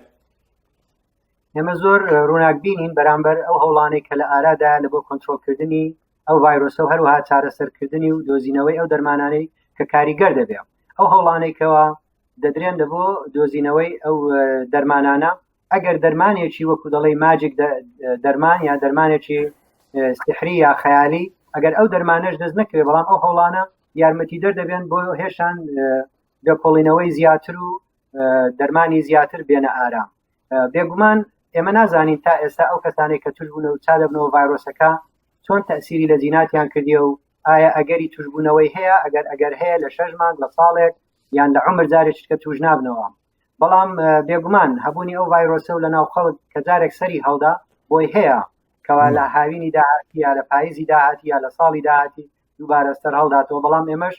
ئێمە زۆر ڕووناکبینین بەرامبەر ئەو هەوڵانەی کە لە ئارادا لە بۆ کۆنتڕۆلکردنی ئەو ڤایرۆسە و هەروەها چارەسەرکردنی و دۆزینەوەی ئەو دەرمانانەی کە کاریگەر دەبێت ئەو هەوڵانێکەوە دەدرێن بۆ دۆزینەوەی ئەو دەرمانانە ئەگەر دەرمانێکی وەکو دەڵی ماجێک دەرمان یا دەرمانێکی سحری یا خەیالی ئەگەر ئەو دەرمانەش دەست نەکەوێت بەڵام ئەو هەوڵانە یارمەتی دەردەبێن بۆ هێشان دەکۆڵینەوەی زیاتر و دەرمانی زیاتر بێنە ئارام بێگومان ئێمە نازانین تا ئێستا ئەو کەسانێک کە توش بوون و چا دەبنەوە ڤایرۆسەکە چۆن تەسیری لە زییناتیان کردیە و ئایا ئەگەری توشبوونەوەی هەیە ئەگەر هەیە لە 6 مانگ لە ساڵێک یان لە عمر جارێک کە توش نابنەوە بەڵام بێگومان هەبوونی ئەو ڤایرۆسە و لە ناو خەڵک کە جارێک سەری هەڵدا بۆی هەیە کەوا لە هاوینی داهاتی یا لە پاییزی داهاتی یا لە ساڵی داهاتی دووبارە سەر هەڵداتەوە بەڵام ئێمەش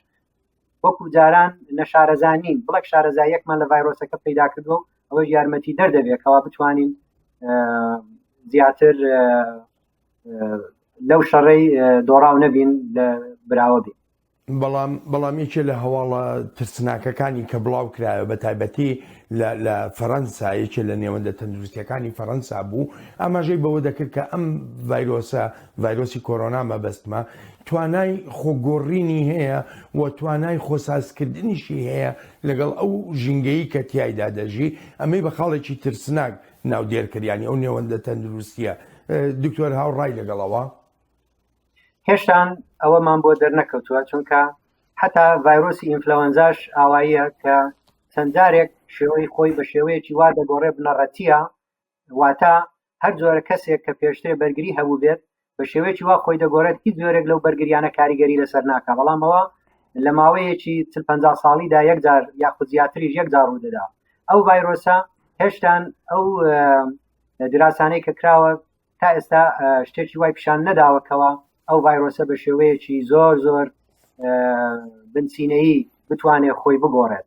وەکو جاران نەشارەزانین بڵک شارەزاییەکمان لە ڤایرۆسەکە پیدا کردووە ئەوەش یارمەتی دەردەبێتەوە بتوانین زیاتر لەو شەڕەی دۆڕاو نەبین لە براوە بین بەڵام یەکێ لە هەواڵە ترسناکەکانی کە بڵاو کرایە بە تایبەتی لە فەڕەنسا یەکێ لە نێوەندە تەندروستیەکانی فەڕەنسا بوو ئاماژەی بەوە دەکرد کە ئەم ڤایرۆسی کۆرۆنا مەبەستمە توانای خۆگۆڕینی هەیە و توانای خۆسازکردنیشی هەیە لەگەڵ ئەو ژینگەیی کە تیایدا دەژی ئەمەی بە خاڵێکی ترسناک ناودێرکردیانی ئەو نێوەندە تەندروستیە دکتۆر هاوڕای لەگەڵەوە هێشتان ئەوەمان بۆ دەرنەکەوتووە چونکە حتا ڤایرۆسی ئینفلەوەنزاش ئاواییە کە چەند جارێک شێوەی خۆی بە شێوەیەکی وا دەگۆڕێ بنەڕەتیە واتە هەر جۆرە کەسێک کە پێشترێ بەرگری هەبوو بێت بە شێوەیەکی وا خۆی دەگۆڕێت هیچ جۆرێک لەو بەرگریانە کاریگەری لەسەر ناکە بەڵام ئەوە لە ماوەیەکی 50 ساڵیدا یەکجار یاخود زیاتریش یەکجار ڕوودەدا ئەو ڤایرۆسە هێشتان ئەو دراسانەی کە کراوە تا ئێستا شتێکی وای پیشان نەداوەکەوە ئەو ڤایرۆسە بە شێوەیەکی زۆر بنچینەیی بتوانێت خۆی بگۆڕێت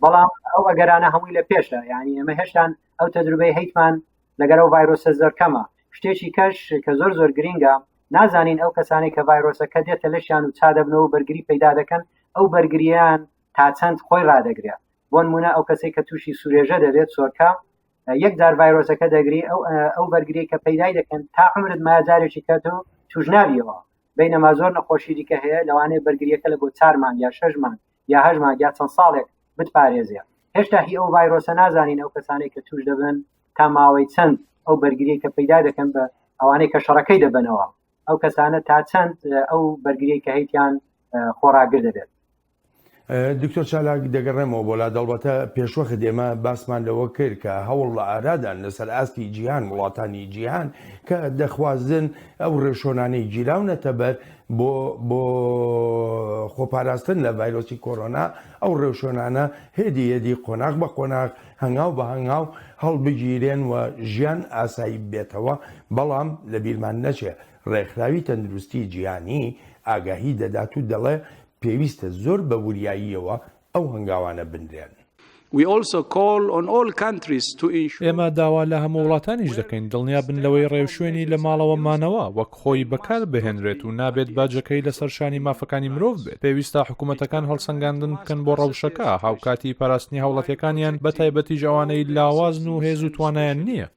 بەڵام ئەو ئەگەرانە هەمووی لە پێشە یعنی ئەمە هێشتان ئەو تەجروبەی هەیتمان لەگەر ئەو ڤایرۆسە زۆر کەمە شتێکی کەش کە زۆر گرینگە نازانین ئەو کەسانی کە ڤایرۆسەکە دێتە لەشیان و چادەبنەوە بەرگری پەیدا دەکەن ئەو بەرگریان تا چەند خۆی ڕدەگرێت بۆ نمونە ئەو کەسێک کە تووشی سوورێژە دەبێت سۆرکە یەکجار ڤایرۆسەکە دەگری ئەو بەرگری کە پەیدای دەکەن تا عمرت ماجارێکی کات و توش نابیەوە بینەما زۆر نەخۆشی دیکە هەیە لەوانەیە بەرگریەکە لە بۆ 4 مانگ یا 6 مانگ یا 8 مانگ یا چەند ساڵێک بتپارێزێت هێشتا هی ئەو ڤایرۆسە نازانین ئەو کەسانێک کە توش دەبن تا ماوەی چەند ئەو بەرگری کە پەیدا دەکەن بە ئەوانەی کە شەڕەکەی دەبنەوە ئەو کەسانە تا چەند ئەو بەرگری کە هەیتیان خۆراگر دەبێت دکتۆر چالاک دەگەڕێمەوە بۆ لا دەڵبەتە پێشوەخت ئێمە باسمان لەوە کرد کە هەوڵ لە ئارادان لەسەر ئاستی جیهان وڵاتانی جیهان کە دەخوازن ئەو ڕێشۆنانەی گیراونەتە بەر بۆ خۆپاراستن لە ڤایرۆسی کۆرۆنا ئەو ڕێوشۆنانە هێدی قۆناغ بە قۆناغ هەنگاو بە هەنگاو هەڵبگیرێن و ژیان ئاسایی بێتەوە بەڵام لە بیرمان نەچێ ڕێکخراوی تەندروستی جیهانی ئاگاهی دەدات و دەڵێ پێویستە زۆر بە وریاییەوە ئەو هەنگاوانە بنرێن. ئێمە داوا لە هەموو وڵاتانیش دەکەین دڵنیا بن لەوەی ڕێوشوێنی لە ماڵەوە مانەوە وەک خۆی بەکار بهێنرێت و نابێت باجەکەی لەسەر شانی مافەکانی مرۆڤ بێت پێویستە حکوومەتەکان هەڵسەنگاندن بکەن بۆ ڕەوشەکە هاوکاتی پاراستنی هەوڵەتەکانیان بە تایبەتی ئەوانەی لاوازن و هێز و توانایان نییە.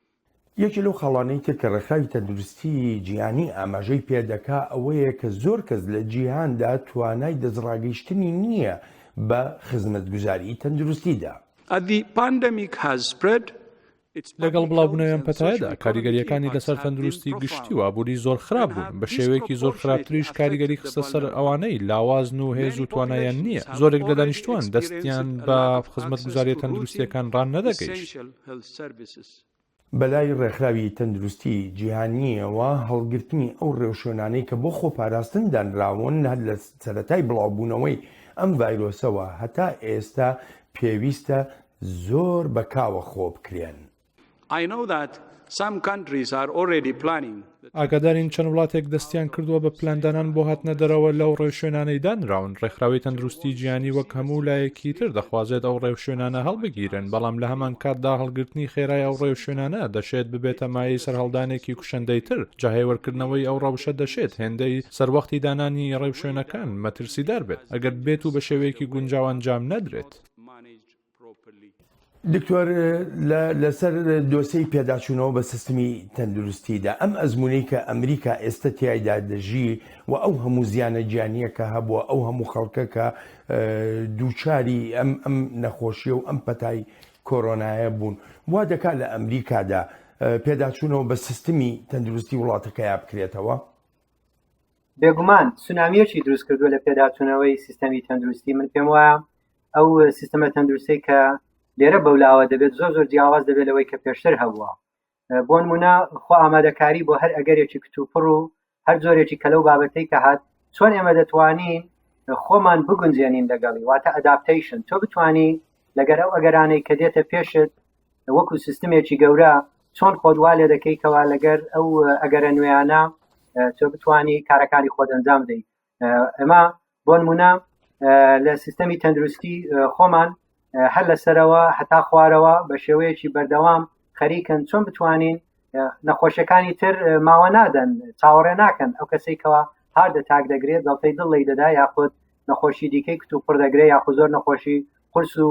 یەکی لەو خەڵانەی تر کە ڕێکخراوی تەندروستی جیهانی ئاماژەی پێدەکا ئەوەیە کە زۆر کەس لە جیهاندا توانای دەستڕاگەیشتنی نییە بە خزمەتگوزاری تەندروستیدا. لەگەڵ بڵاوبوونەوەیان پەتایەدا کاریگەریەکانی لەسەر تەندروستی گشتیوە بووری زۆر خراپ بوون بە شێوەیەکی زۆر خراپتریش کاریگەری خستە سەر ئەوانەی لاوازن و هێز و توانایان نییە زۆرێک لە دانیشتوان دەستیان بە خزمەتگوزاری تەندروستیەکان ڕان نەدەگەیشت. بەلای ڕێکخراوی تەندروستی جیهانیەوە هەڵگرتنی ئەو ڕێوشۆنانەی کە بۆ خۆپاراستن دانراون لە سەرەتای بڵاوبوونەوەی ئەم ڤایرۆسەوە هەتا ئێستا پێویستە زۆر بەکاوە خۆ بکرێن. ئاگادارین چەند وڵاتێک دەستیان کردووە بە پلاندانان بۆ هاتنە دەرەوە لەو ڕێوشوێنانەی دانراون ڕێکخراوی تەندروستی جیهانی وەک هەموو لایەکی تر دەخوازێت ئەو ڕێوشوێنانە هەڵبگیرن بەڵام لە هەمان کاتدا هەڵگرتنی خێرای ئەو ڕێوشوێنانە دەشێت ببێتە مایەی سەرهەڵدانێکی کوشندەی تر جاهێوەرکردنەوەی ئەو ڕەوشە دەشێت هێندەی سەروەختی دانانی ڕێوشوێنەکان مەترسیدار بێت ئەگەر بێت و بە شێوەیەکی گونجاو ئەنجام نەدرێت. دکتۆر لەسەر دۆسەی پێداچوونەوە بە سیستمی تەندروستیدا ئەم ئەزمونەی کە ئەمریکا ئێستا تیایدا دەژی و ئەو هەموو زیانە جیانیە کە هەبووە ئەو هەموو خەڵکە کە دووچاری ئەم نەخۆشیە و ئەم پەتای کۆرۆنایە بوون وا دەکات لە ئەمریکادا پێداچوونەوە بە سیستمی تەندروستی وڵاتەکەیان بکرێتەوە. بێگومان سونامیەکی دروست کردووە لە پێداچوونەوەی سیستەمی تەندروستی من پێم وایە ئەو سیستەمە تەندروستی کە لێرە بەولاوە دەبێت زۆر جیاواز دەبێت لەوەی کە پێشتر هەبووە بۆ نمونە خۆ ئامادەکاری بۆ هەر ئەگەرێکی کتوپڕ و هەر جۆرێکی کە لەو بابەتەی کە هات چۆن ئێمە دەتوانین خۆمان بگونجێنین لەگەڵی واتە ئەداپتەیشن تۆ بتوانی لەگەر ئەو ئەگەرانەی کە دێتە پێشت وەکو سیستمێکی گەورە چۆن خۆدوا لێ دەکەیتەوە لەگەر ئەو ئەگەرە نوێیانە تۆ بتوانی کارەکانی خۆت ئەنجام بدەیت. ئەمە بۆ نمونە لە سیستەمی تەندروستی خۆمان هەر لەسەرەوە هەتا خوارەوە بە شێوەیەکی بەردەوام خەریکن چۆن بتوانین نەخۆشیەکانی تر ماوە نادەن چاوەڕێ ناکەن ئەو کەسێکەوە هاردە تاک دەگرێت دڵتەی دڵ لی دەدا یاخود نەخۆشی دیکەی کتوپڕ دەگرێت یاخود زۆر نەخۆشی قورس و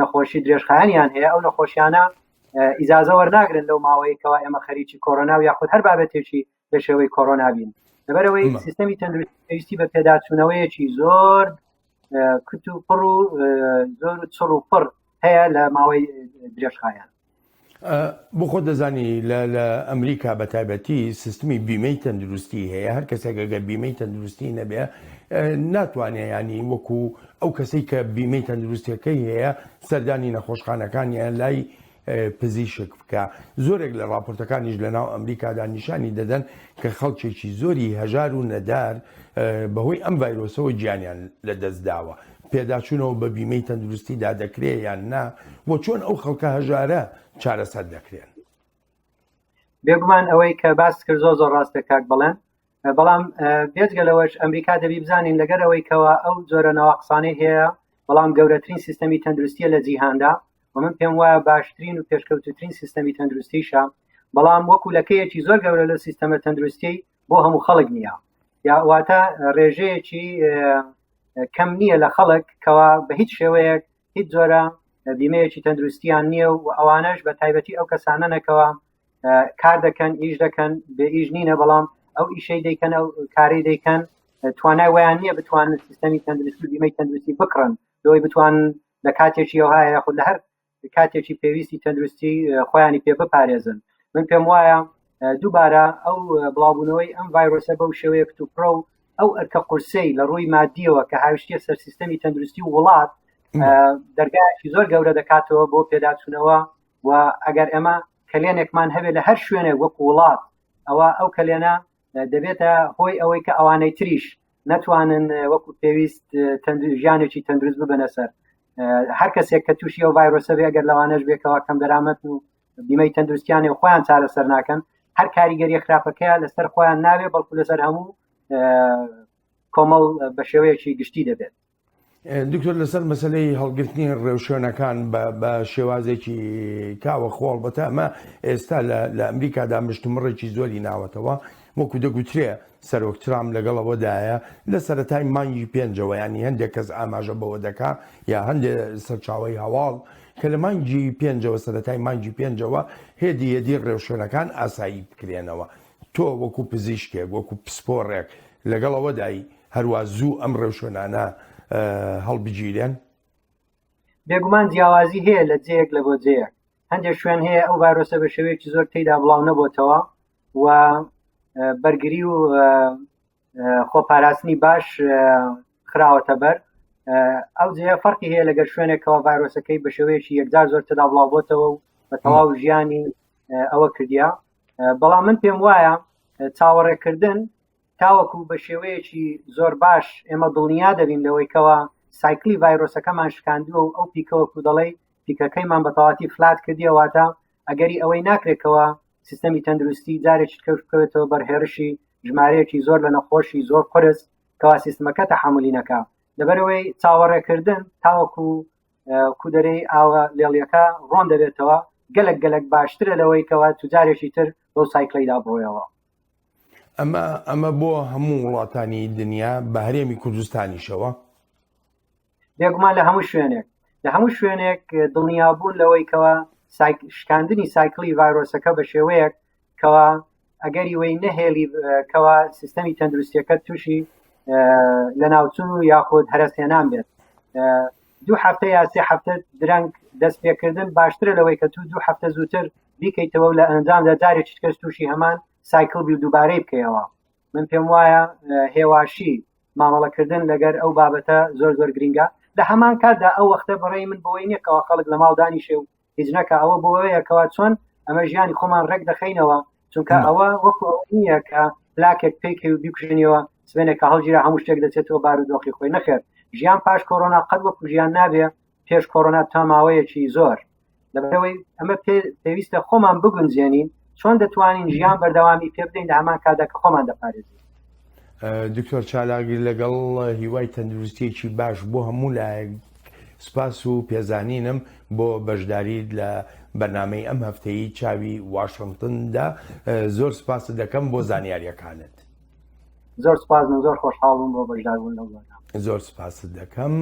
نەخۆشی درێژخایانیان هەیە ئەو نەخۆشیانە ئیجازە وەرناگرن لەو ماوەیەکەوە ئێمە خەریکی کۆرۆنا و یاخود هەر بابەتێکی لە شێوەی کۆرۆنا بین لەبەرەوەی سیستەمی تەندروستی پێویستی بە پێداچوونەوەیەکی زۆر کت و پڕ و زۆر چڕ و پڕ هەیە لە ماوەی درێژخایان. بۆ خۆ دەزانی لە ئەمریکا بە تایبەتی سیستمی بیمەی تەندروستی هەیە هەر کەسێک ئەگەر بیمەی تەندروستی نەبێ ناتوانێت ینی وەکو ئەو کەسەی کە بیمەی تەندروستیەکەی هەیە سەردانی نەخۆشخانەکانیان لای پزیشک بکە. زۆرێک لە راپۆرتەکانیش لە ناو ئەمریکادا نیشانی دەدەن کە خەڵکێکی زۆری هەژار و نەدار بەهۆی ئەم ڤایرۆسەوە گیانیان لەدەستداوە. پێداچوونەوە بە بیمەی تەندروستیدا دەکرێت یان نا بۆ چۆن ئەو خەڵکە هەژارە چارەسەر دەکرێن. بێگومان ئەوەی کە باس کرد زۆر ڕاستە کاک بڵێن، بەڵام بێجگەلەوەش ئەمریکا دەبی بزانین لەگەرەوەی کەەوە ئەو جۆرە ناواقسانەی هەیە، بەڵام گەورەترین سیستەمی تەندروستیە لە جیهاندا و من پێم وایە باشترین و پێشکەوتترین سیستەمی تەندروستیشە، بەڵام وەکو لەکەیەکی زۆر گەورە لە سیستەمە تەندروستی بۆ هەموو خەڵک نییە، یا واتە ڕێژەیەکی کەم نییە لە خەڵک کەوا بە هیچ شێوەیەک هیچ جۆرە بیمەیەکی تەندروستیان نییە و ئەوانەش بە تایبەتی ئەو کەسانەنەکەوە کار دەکەن ئیش دەکەن بێ ئیش نینە، بەڵام ئەو ئیشەی دەیکەن ئەو کاری دەیکەن توانای ویان نییە بتوانن سیستەمی تەندروستی بیمەی تەندروستی بکڕن دۆی بتوانن لە کاتێکی ئەوهایە یاخود لە هەر کاتێکی پێویستی تەندروستی خۆیانی پێ بپارێزن. من پێم وایە دووبارە ئەو بڵاوبوونەوەی ئەم ڤایرۆسە بەو شێوەیە کتوپڕە و ئەو ئەرکە قورسەی لە ڕووی مادیەوە کە هاوشتیە سەر سیستەمی تەندروستی و وڵات دەرگایکی زۆر گەورە دەکاتەوە بۆ پێداچوونەوە، و ئەگەر ئێمە کلێنێکمان هەبێت لە هەر شوێنێک وەکو وڵات ئەوە ئەو کلێنە دەبێتە هۆی ئەوەی کە ئەوانەی تریش نەتوانن وەکو پێویست ژیانێکی تەندروست ببنە سەر. هەر کەسێک کە تووشی ئەو ڤایرۆسە بێ ئەگەر لەوانەش بێکەوە کەم دەرامەت و بیمەی تەندروستیانی و خۆیان چارەسەر ناکەن، هەر کاریگەری خراپەکەیە لەسەر خۆیان ناوێ بەڵکو لەسەر هەموو کۆمەڵ بە شێوەیەکی گشتی دەبێت. دکتۆر لەسەر مەسلەی هەڵگرتنی ڕێوشێنەکان بە شێوازێکی کاوە خۆڵ بەتە ئەمە ئێستا لە ئەمریکادا مشتمڕێکی زۆری ناوەتەوە، وەکو دەگوترێ سەرۆک ترام لەگەڵەوەدایە لە سەرەتای مانگی پێنجەوە، ینی هەندێک کەس ئاماژە بەوە دەکا یا هەندێک سەرچاوی هەواڵ کە لە مانگی پێنجەوە سەرەتای مانگی پێنجەوە هێدی ڕێوشێنەکان ئاسایی بکرێنەوە. تۆ وەکو پزیشکێک وەکو پسپۆڕێک لەگەڵەوەدای هەروە زوو ئەم ڕێوشێنانە هەڵبگیرێن؟ بێگومان جیاوازی هەیە لە جەیەک لە بۆ جەیەک. هەندێک شوێن هەیە ئەو ڤایرۆسە بە شێوەیەکی زۆر تێیدا بڵاو نەبووتەوە و بەرگری و خۆپاراستنی باش خراوەتە بەر. ئەو جێ فەرقی هەیە لەگەر شوێنێکەوە ڤایرۆسەکەی بە شێوەیەکی یەکجار زۆر تێدا بڵاو بۆتەوە و بە تەواو ژیانی ئەوە کردیا. بەڵام من پێم وایە چاوەڕێکردن تاوەکو بە شێوەیەکی زۆر باش ئێمە دڵنیا دەبین لەوەی کەوە سایکلی ڤایرۆسەکەمان شکاندووە و ئەو پیکەوەکو دەڵێ پیکەکەیمان بە تەواتی فلات کردیەوەتە ئەگەری ئەوەی ناکرێتەوە سیستەمی تەندروستی جارێکی کەوتەوە بەرهێرشی ژمارەیەکی زۆر لە نەخۆشی زۆر قرس کەوا سیستمەکە تەحملی نەکا. لەبەرەوەی چاوەڕێکردن تاوەکو کودەرەی ئاوە لێڵیەکە ڕۆن دەبێتەوە گەلک باشترە لەوەی کەوا توجارێکی تر بەو سایکلەیدا بڕۆیەوە. ئەمە بۆ هەموو وڵاتانی دنیا بە هەرێمی کوردستانیشەوە بێگومان لە هەموو شوێنێک دڵنیابوون لەوەی کەوا شکاندنی سایکلی ڤایرۆسەکە بە شێوەیەک کەوا ئەگەری وەی نەهێلی کەوا سیستەمی تەندروستیەکە تووشی لە ناوچون و یاخود هەرسێنان بێت. 2 هەفتە یا 3 هەفتە درەنگ دەست پێکردن باشترە لەوەی کە تو 2 هەفتە زووتر بیکەیتەوە لە ئەنجامدا جارێکی کەس تووشی هەمان سایکل بی و دووبارەی بکەیەوە. من پێم وایە هێواشی مامەڵەکردن لەگەر ئەو بابەتە زۆر گرنگە. لە هەمان کاتدا ئەو وەختە بڕێی من بۆی نییەکەوە خەڵک لە ماڵ دانیشێ و هیچ نەکە، ئەوە بۆیەکەوە چۆن ئەمە ژیانی خۆمان ڕێک دەخینەوە، چونکە ئەوە وەکو نییە کە پلاکێک پێکەی و بیکوژنیەوە سبێنێکە هەڵگیرە هەموو شتێک دەچێتەوە بارودۆخی خۆی. نەخێر، ژیان پاش کۆرۆنا قەت وەکو ژیان نابێ پێش کۆرۆنا تا ماوەیەکی زۆر. لەبەرەوەی ئەمە پێویستە خۆمان بگونجێنین چۆن دەتوانین ژیان بەردەوامی پێ بدەین لە هەمان کاتدا کە خۆمان دەپارێزین. دکتۆر چالاگیر لەگەڵ هیوای تەندروستیەکی باش بۆ هەموو لایەک سپاس و پێزانینم بۆ بەشداری لە بەرنامەی ئەم هەفتەیە چاوی واشنگتندا. زۆر سپاس دەکەم بۆ زانیاریەکانت. زۆر سپاس و زۆر خۆشحاڵم بۆ بەشداربوون لەو بەرنامە. زۆر سپاس دەکەم.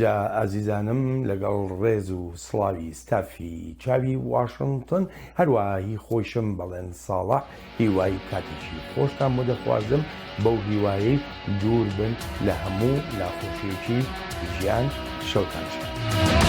جا ئازیزانم لەگەڵ ڕێز و سڵاوی ستافی چاوی واشنگتن هەروەهی خۆشم بەڵێن ساڵح هیوای کاتێکی خۆشتان بۆ دەخوازم بەو هیوایی دوور بن لە هەموو ناخۆشیێکی ژیان. شەوتان شەد.